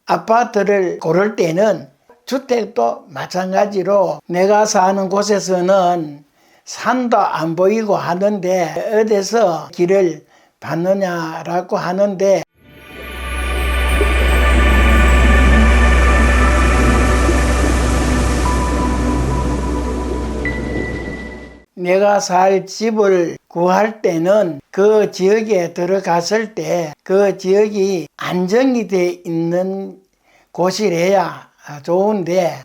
아파트를 고를 때는 주택도 마찬가지로 내가 사는 곳에서는 산도 안 보이고 하는데 어디서 길을 받느냐라고 하는데, 내가 살 집을 구할 때는 그 지역에 들어갔을 때 그 지역이 안정이 돼 있는 곳이래야 좋은데,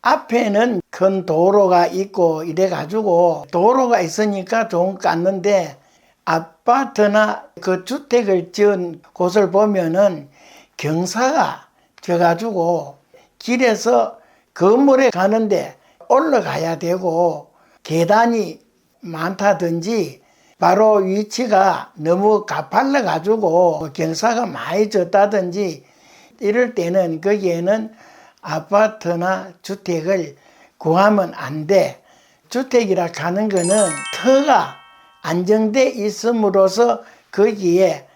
앞에는 큰 도로가 있고 이래 가지고 도로가 있으니까 좋은 것 같는데, 아파트나 그 주택을 지은 곳을 보면은 경사가 져 가지고 길에서 건물에 가는데 올라가야 되고 계단이 많다든지 바로 위치가 너무 가팔라 가지고 경사가 많이 졌다든지 이럴 때는 거기에는 아파트나 주택을 구하면 안 돼. 주택이라 하는 거는 터가 안정돼 있음으로써 거기에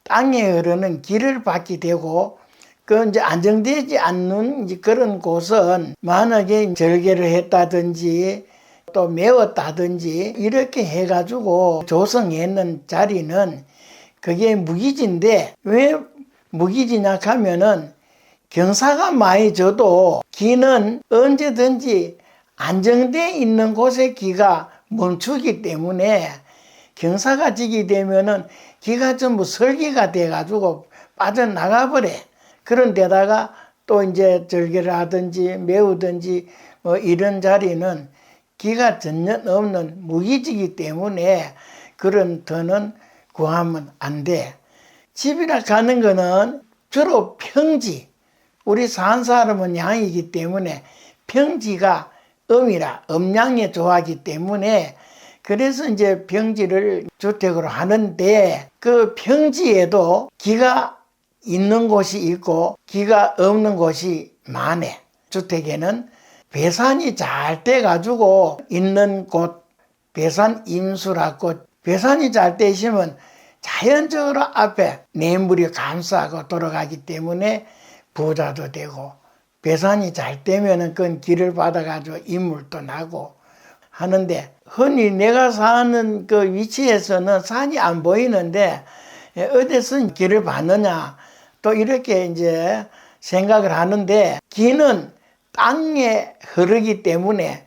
땅에 흐르는 길을 받게 되고, 그 이제 안정되지 않는 그런 곳은 만약에 절개를 했다든지 또 메웠다든지 이렇게 해가지고 조성했는 자리는 그게 무기지인데, 왜 무기지냐 하면은 경사가 많이 져도 기는 언제든지 안정돼 있는 곳에 기가 멈추기 때문에 경사가 지게 되면은 기가 전부 설계가 돼가지고 빠져나가 버려. 그런 데다가 또 이제 절개를 하든지 메우든지 뭐 이런 자리는 기가 전혀 없는 무기지기 때문에 그런 터는 구하면 안 돼. 집이라 가는 거는 주로 평지, 우리 산 사람은 양이기 때문에 평지가 음이라 음양에 좋아하기 때문에 그래서 이제 평지를 주택으로 하는데, 그 평지에도 기가 있는 곳이 있고 기가 없는 곳이 많네. 주택에는 배산이 잘 돼 가지고 있는 곳, 배산 임수라고, 배산이 잘 돼 있으면 자연적으로 앞에 내물이 감싸고 돌아가기 때문에 부자도 되고, 배산이 잘 되면은 그건 길을 받아 가지고 인물도 나고 하는데, 흔히 내가 사는 그 위치에서는 산이 안 보이는데 어디서 길을 받느냐 또 이렇게 이제 생각을 하는데, 길은 땅에 흐르기 때문에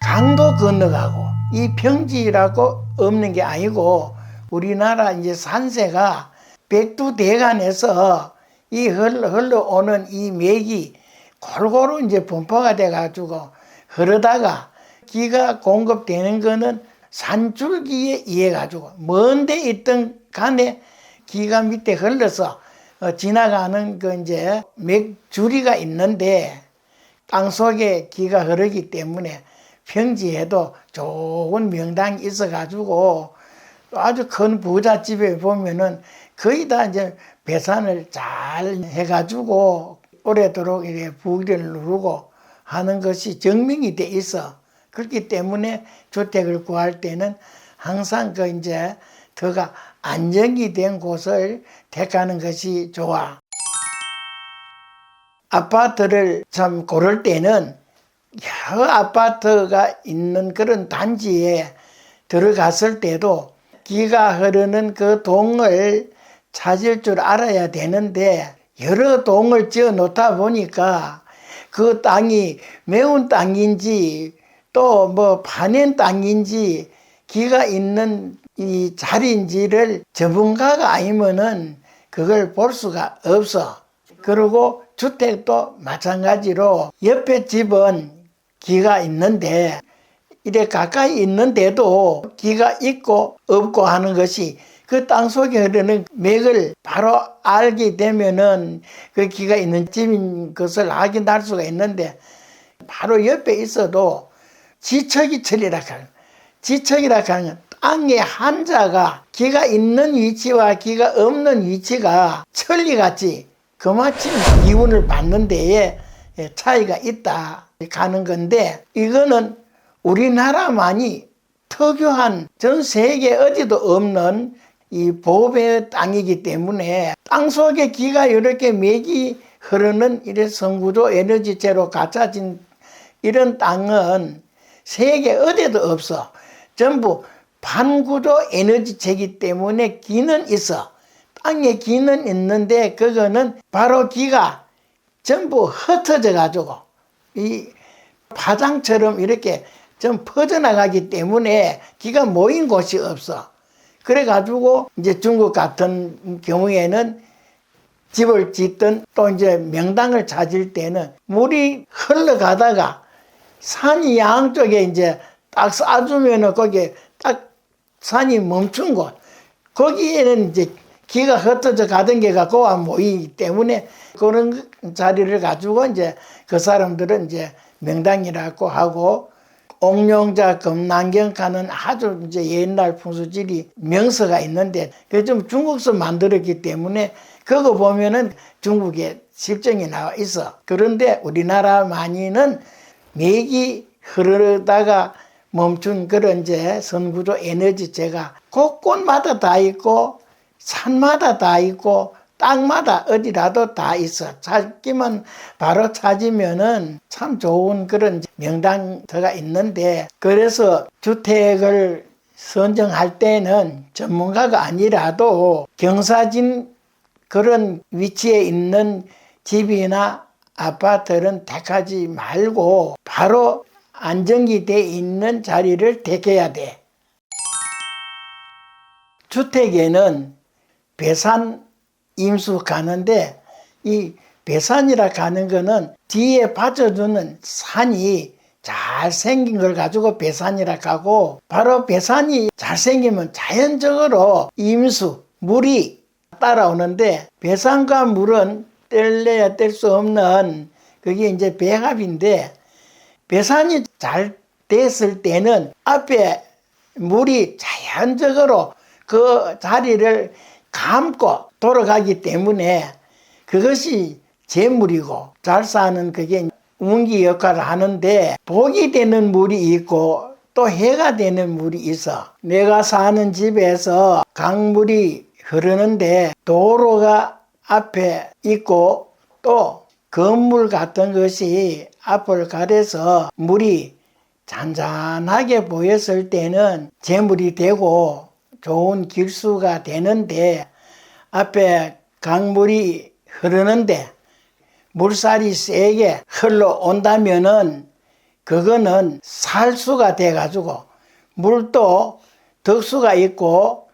강도 건너가고, 이 평지라고 없는 게 아니고 우리나라 이제 산세가 백두대간에서 이 흘러오는 이 맥이 골고루 이제 분포가 돼 가지고 흐르다가 기가 공급되는 거는 산줄기에 의해 가지고 먼 데 있던 간에 기가 밑에 흘러서 지나가는 그 이제 맥줄이가 있는데, 땅 속에 기가 흐르기 때문에 평지에도 좋은 명당이 있어 가지고 아주 큰 부잣집에 보면은 거의 다 이제 배산을 잘 해 가지고 오래도록 이렇게 부귀를 누르고 하는 것이 증명이 돼 있어. 그렇기 때문에 주택을 구할 때는 항상 그 이제 더가 안정이 된 곳을 택하는 것이 좋아. 아파트를 참 고를 때는 여러 아파트가 있는 그런 단지에 들어갔을 때도 기가 흐르는 그 동을 찾을 줄 알아야 되는데, 여러 동을 지어 놓다 보니까 그 땅이 매운 땅인지 또 뭐 파낸 땅인지 기가 있는 이 자리인지를 전문가가 아니면은 그걸 볼 수가 없어. 그리고 주택도 마찬가지로 옆에 집은 기가 있는데 이래 가까이 있는데도 기가 있고 없고 하는 것이 그 땅속에 흐르는 맥을 바로 알게 되면은 그 기가 있는 집인 것을 확인할 수가 있는데, 바로 옆에 있어도 지척이철이라 하는, 지척이라 하는 땅의 한자가 기가 있는 위치와 기가 없는 위치가 천리같이 그마침 기운을 받는 데에 차이가 있다 가는 건데, 이거는 우리나라만이 특유한 전 세계 어디도 없는 이 보배 땅이기 때문에 땅속에 기가 이렇게 맥이 흐르는 이런 성구조 에너지체로 갖춰진 이런 땅은 세계 어디에도 없어. 전부 반구조 에너지체이기 때문에 기는 있어. 땅에 기는 있는데 그거는 바로 기가 전부 흩어져 가지고 이 파장처럼 이렇게 좀 퍼져나가기 때문에 기가 모인 곳이 없어. 그래 가지고 이제 중국 같은 경우에는 집을 짓든 또 이제 명당을 찾을 때는 물이 흘러가다가 산이 양쪽에 이제 딱 쏴주면은 거기에 딱 산이 멈춘 곳, 거기에는 이제 기가 흩어져 가던 게가 거와 모이기 때문에 그런 자리를 가지고 이제 그 사람들은 이제 명당이라고 하고, 옥룡자 금난경가는 아주 이제 옛날 풍수지리 명서가 있는데 그 좀 중국서 만들었기 때문에 그거 보면은 중국의 실정이 나와 있어. 그런데 우리나라 많이는 맥이 흐르다가 멈춘 그런 이제 선구조 에너지체가 곳곳마다 다 있고 산마다 다 있고 땅마다 어디라도 다 있어. 찾기만 바로 찾으면은 참 좋은 그런 명당터가 있는데, 그래서 주택을 선정할 때는 전문가가 아니라도 경사진 그런 위치에 있는 집이나 아파트는 택하지 말고 바로 안정이 돼 있는 자리를 택해야 돼. 주택에는 배산 임수 가는데, 이 배산이라 가는 거는 뒤에 받쳐주는 산이 잘 생긴 걸 가지고 배산이라 가고, 바로 배산이 잘 생기면 자연적으로 임수, 물이 따라오는데, 배산과 물은 뗄래야 뗄 수 없는 그게 이제 배합인데, 배산이 잘 됐을 때는 앞에 물이 자연적으로 그 자리를 감고 돌아가기 때문에 그것이 재물이고 잘 사는 그게 운기 역할을 하는데, 복이 되는 물이 있고 또 해가 되는 물이 있어. 내가 사는 집에서 강물이 흐르는데 도로가 앞에 있고 또 건물 같은 것이 앞을 가려서 물이 잔잔하게 보였을 때는 재물이 되고 좋은 길수가 되는데, 앞에 강물이 흐르는데 물살이 세게 흘러온다면은 그거는 살수가 돼가지고, 물도 덕수가 있고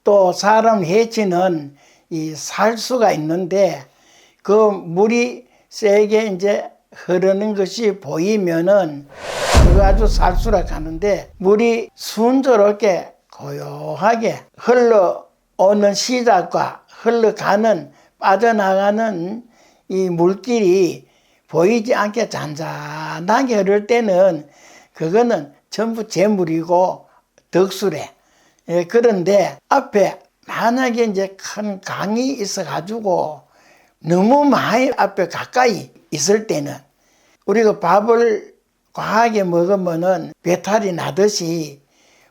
또 사람 해치는 이 살수가 있는데, 그 물이 세게 이제 흐르는 것이 보이면은 그거 아주 살수라 가는데, 물이 순조롭게 고요하게 흘러오는 시작과 흘러가는 빠져나가는 이 물길이 보이지 않게 잔잔하게 흐를 때는 그거는 전부 재물이고 덕수래. 예, 그런데 앞에 만약에 이제 큰 강이 있어 가지고 너무 많이 앞에 가까이 있을 때는, 우리가 밥을 과하게 먹으면은 배탈이 나듯이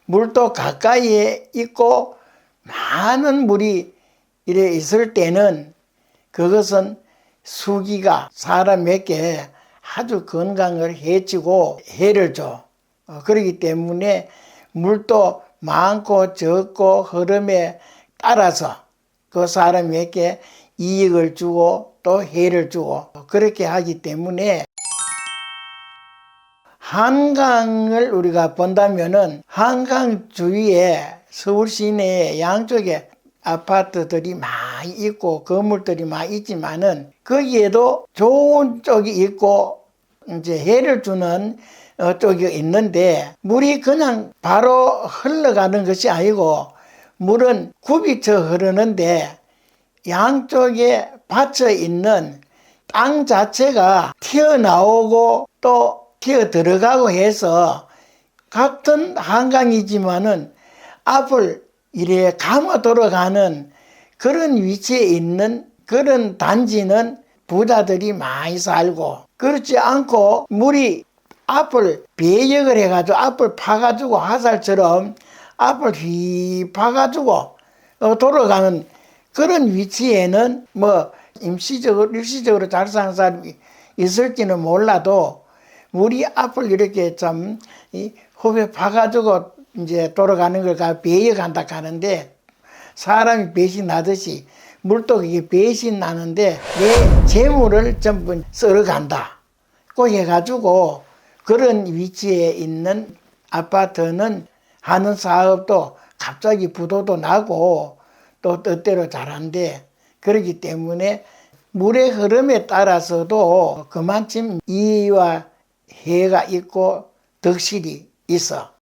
물도 가까이에 있고 많은 물이 이래 있을 때는 그것은 수기가 사람에게 아주 건강을 해치고 해를 줘. 그렇기 때문에 물도 많고 적고 흐름에 따라서 그 사람에게 이익을 주고 또 해를 주고 그렇게 하기 때문에, 한강을 우리가 본다면은 한강 주위에 서울 시내에 양쪽에 아파트들이 많이 있고 건물들이 많이 있지만은 거기에도 좋은 쪽이 있고 이제 해를 주는 쪽이 있는데, 물이 그냥 바로 흘러가는 것이 아니고 물은 굽이쳐 흐르는데 양쪽에 받쳐 있는 땅 자체가 튀어나오고 또 튀어 들어가고 해서 같은 한강이지만은 앞을 이래 감아 돌아가는 그런 위치에 있는 그런 단지는 부자들이 많이 살고, 그렇지 않고 물이 앞을 배역을 해가지고 앞을 파가지고 화살처럼 앞을 휘 파가지고 돌아가는 그런 위치에는 뭐 임시적으로 일시적으로 잘 사는 사람이 있을지는 몰라도 우리 앞을 이렇게 좀 호흡에 봐가지고 이제 돌아가는 걸 배여간다 하는데 사람이 배신하듯이 물도 그게 배신하는데 내 재물을 전부 썰어간다. 꼭 해가지고 그런 위치에 있는 아파트는 하는 사업도 갑자기 부도도 나고 또 뜻대로 잘한대. 그렇기 때문에 물의 흐름에 따라서도 그만큼 이와 해가 있고 덕실이 있어.